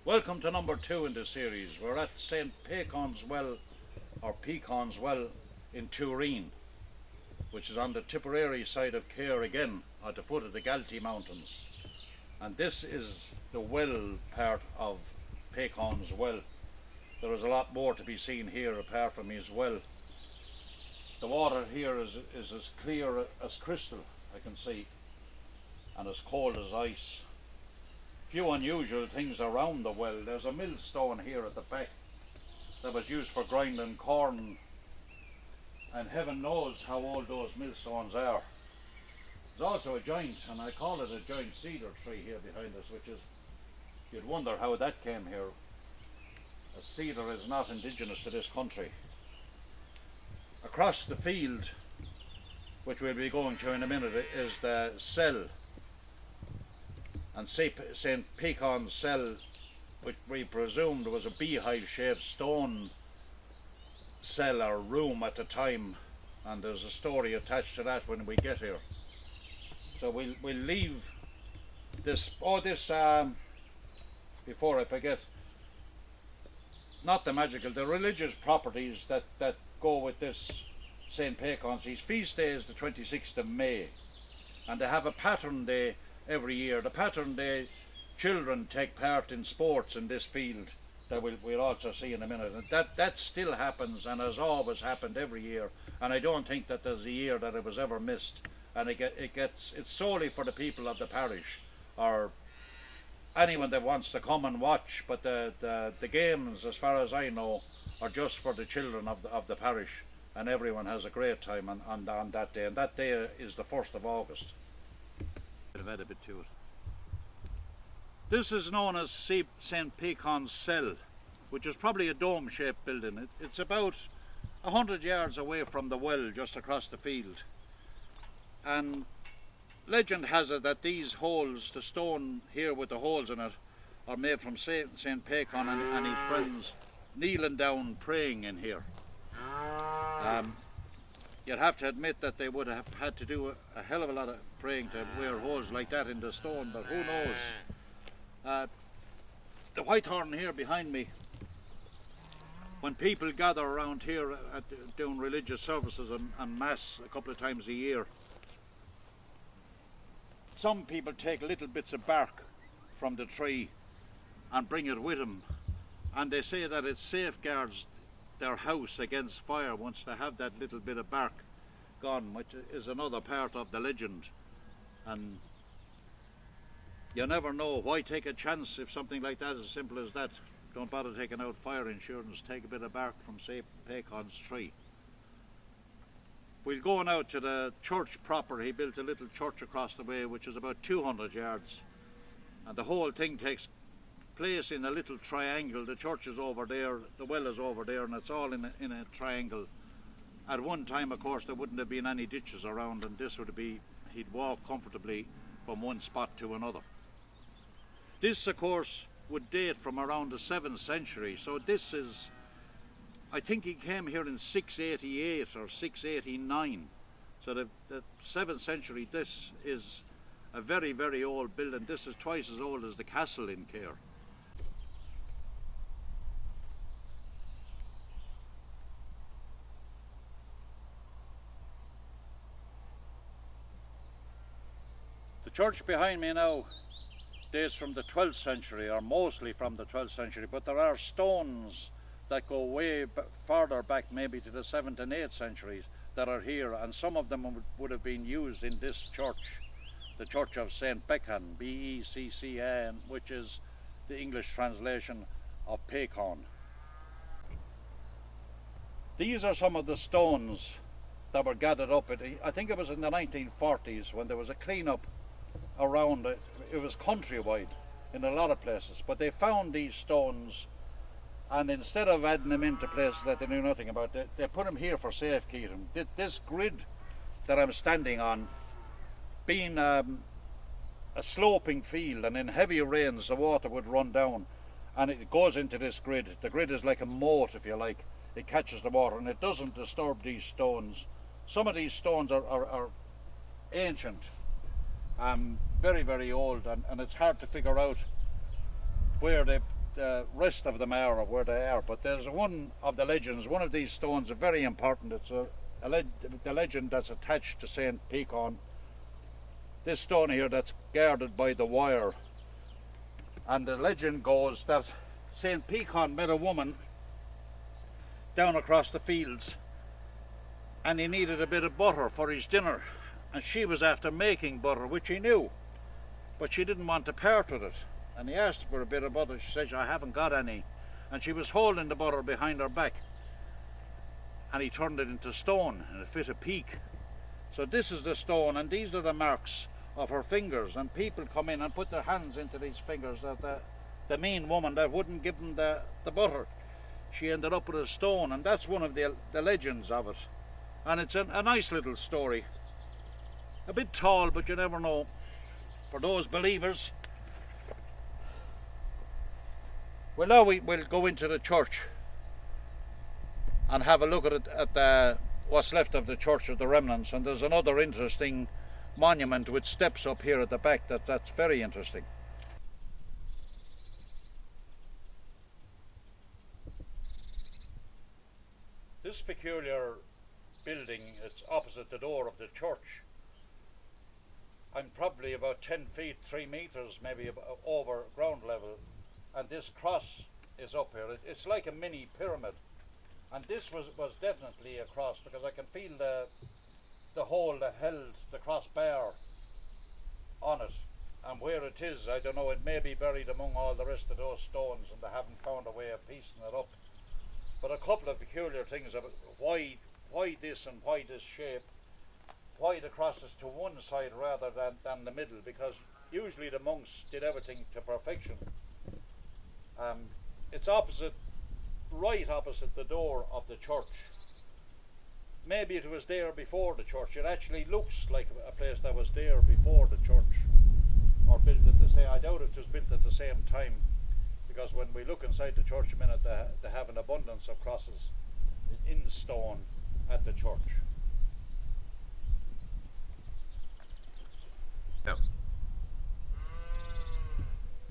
Welcome to number 2 in the series. We're at St.Pecauns well, or Pecans well, in Turin, which is on the Tipperary side of Cahir again, at the foot of the Galtee Mountains. And this is the well part of Pecauns well. There is a lot more to be seen here apart from his well. The water here is as clear as crystal, I can see, and as cold as ice. Few unusual things around the well. There's a millstone here at the back that was used for grinding corn, and heaven knows how old those millstones are. There's also a giant, and I call it a giant cedar tree here behind us, which is, you'd wonder how that came here, as cedar is not indigenous to this country. Across the field, which we'll be going to in a minute, is the cell. And St.Pecauns cell, which we presumed was a beehive-shaped stone cell or room at the time, and there's a story attached to that when we get here. So we'll leave this. Before I forget, not the magical, the religious properties that go with this St.Pecauns. His feast day is the 26th of May, and they have a pattern day every year. The pattern day, children take part in sports in this field that we'll also see in a minute. And that still happens, and has always happened every year. And I don't think that there's a year that it was ever missed. And it's solely for the people of the parish, or anyone that wants to come and watch. But the games, as far as I know, are just for the children of the parish, and everyone has a great time on that day. And that day is the 1st of August. I've had a bit to it. This is known as St.Pecauns cell, which is probably a dome-shaped building. It's about 100 yards away from the well, just across the field. And legend has it that these holes, the stone here with the holes in it, are made from St. Pecauns and his friends kneeling down praying in here. You'd have to admit that they would have had to do a hell of a lot of praying to wear holes like that in the stone, but who knows. The Whitehorn here behind me, when people gather around here doing religious services and mass a couple of times a year, some people take little bits of bark from the tree and bring it with them, and they say that it safeguards their house against fire once they have that little bit of bark gone, which is another part of the legend. And you never know. Why take a chance if something like that, as simple as that? Don't bother taking out fire insurance, take a bit of bark from St. Pecauns tree. We'll go now to the church proper. He built a little church across the way, which is about 200 yards, and the whole thing takes place in a little triangle. The church is over there, the well is over there, and it's all in a triangle. At one time, of course, there wouldn't have been any ditches around, and this would be, he'd walk comfortably from one spot to another. This, of course, would date from around the 7th century, so this is, I think he came here in 688 or 689, so the 7th century. This is a very, very old building. This is twice as old as the castle in Cahir. The church behind me now dates from the 12th century, or mostly from the 12th century, but there are stones that go way farther back, maybe to the 7th and 8th centuries, that are here, and some of them would have been used in this church, the Church of St.Pecauns, B-E-C-C-A-N, which is the English translation of Pecan. These are some of the stones that were gathered up. I think it was in the 1940s when there was a clean-up around it. It was countrywide in a lot of places, but they found these stones, and instead of adding them into places that they knew nothing about, they put them here for safekeeping. This grid that I'm standing on, being a sloping field, and in heavy rains the water would run down and it goes into this grid. The grid is like a moat, if you like. It catches the water and it doesn't disturb these stones. Some of these stones are ancient, very, very old, and it's hard to figure out where they the rest of them are of where they are, but there's one of the legends. One of these stones are very important. It's the legend that's attached to St. Pecauns. This stone here that's guarded by the wire, and the legend goes that St. Pecauns met a woman down across the fields, and he needed a bit of butter for his dinner, and she was after making butter, which he knew, but she didn't want to part with it. And he asked for a bit of butter. She said, "I haven't got any," and she was holding the butter behind her back, and he turned it into stone, and it fit a peak. So this is the stone, and these are the marks of her fingers, and people come in and put their hands into these fingers. That the mean woman that wouldn't give them the butter, she ended up with a stone, and that's one of the legends of it. And it's a nice little story. A bit tall, but you never know. For those believers. Well, now we'll go into the church and have a look at it, at what's left of the church of the remnants. And there's another interesting monument with steps up here at the back that's very interesting. This peculiar building, it's opposite the door of the church. I'm probably about 10 feet, 3 meters maybe over ground level, and this cross is up here. It's like a mini pyramid, and this was definitely a cross, because I can feel the hole that held the crossbar on it, and where it is, I don't know, it may be buried among all the rest of those stones and they haven't found a way of piecing it up. But a couple of peculiar things about why this and why this shape, why the cross is to one side rather than the middle, because usually the monks did everything to perfection. It's right opposite the door of the church. Maybe it was there before the church. It actually looks like a place that was there before the church, or built at the same. I doubt it was built at the same time, because when we look inside the church a minute, they have an abundance of crosses in stone at the church. Yeah.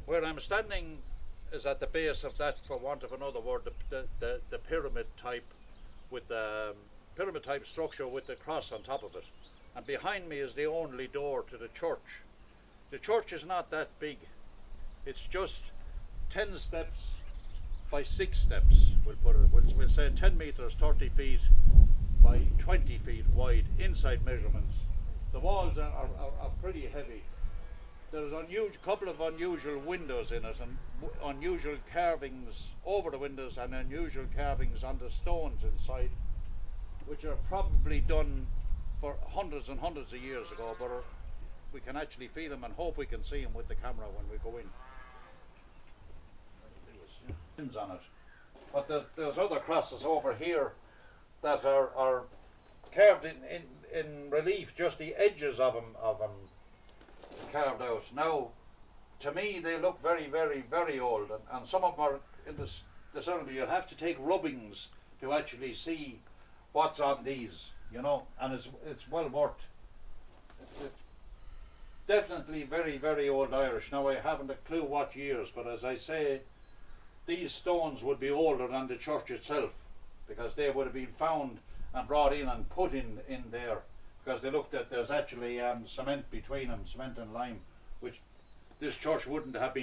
Where I'm standing is at the base of that, for want of another word, the pyramid type, with the pyramid type structure with the cross on top of it. And behind me is the only door to the church. The church is not that big. It's just 10 steps by 6 steps, we'll put it. We'll say 10 meters, 30 feet by 20 feet wide, inside measurements. The walls are pretty heavy. There's a couple of unusual windows in it, and unusual carvings over the windows, and unusual carvings on the stones inside, which are probably done for hundreds and hundreds of years ago, but we can actually feel them and hope we can see them with the camera when we go in. On it. But there's other crosses over here that are carved in relief, just the edges of them carved out. Now, to me, they look very, very, very old, and some of them are in this certainly you'll have to take rubbings to actually see what's on these, you know, and it's well worth. It's definitely very, very old Irish. Now, I haven't a clue what years, but as I say, these stones would be older than the church itself, because they would have been found and brought in and put in there, because they looked at, there's actually cement between them, cement and lime, which this church wouldn't have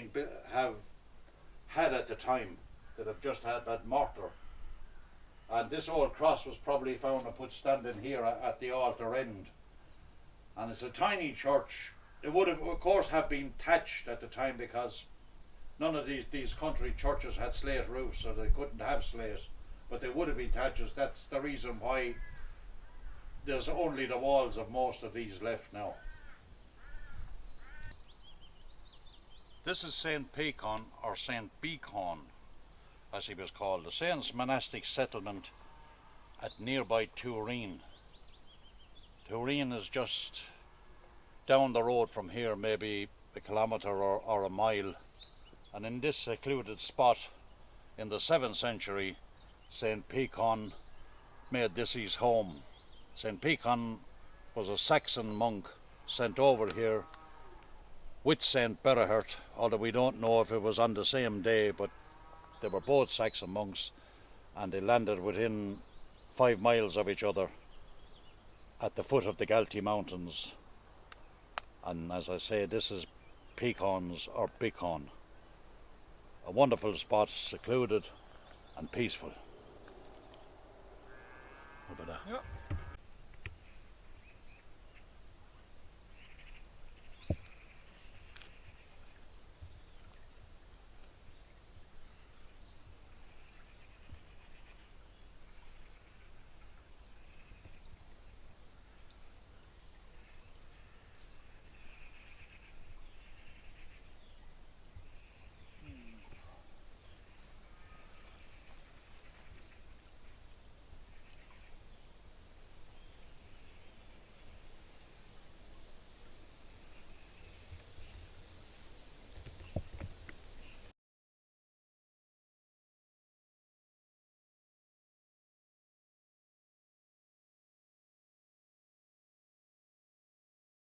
had at the time. They'd have just had that mortar. And this old cross was probably found and put standing here at the altar end. And it's a tiny church. It would have, of course, have been thatched at the time, because none of these country churches had slate roofs, so they couldn't have slate, but they would have been thatches. That's the reason why there's only the walls of most of these left now. This is St.Pecauns, or St.Pecauns, as he was called, the saint's monastic settlement at nearby Turin. Turin is just down the road from here, maybe a kilometre or a mile. And in this secluded spot, in the 7th century, St. Pecauns made this his home. St. Pecauns was a Saxon monk sent over here with St. Berahert, although we don't know if it was on the same day, but They were both Saxon monks, and they landed within 5 miles of each other at the foot of the Galtee Mountains. And as I say, this is Pecans or Beacon. A wonderful spot, secluded and peaceful. How about that? Yeah.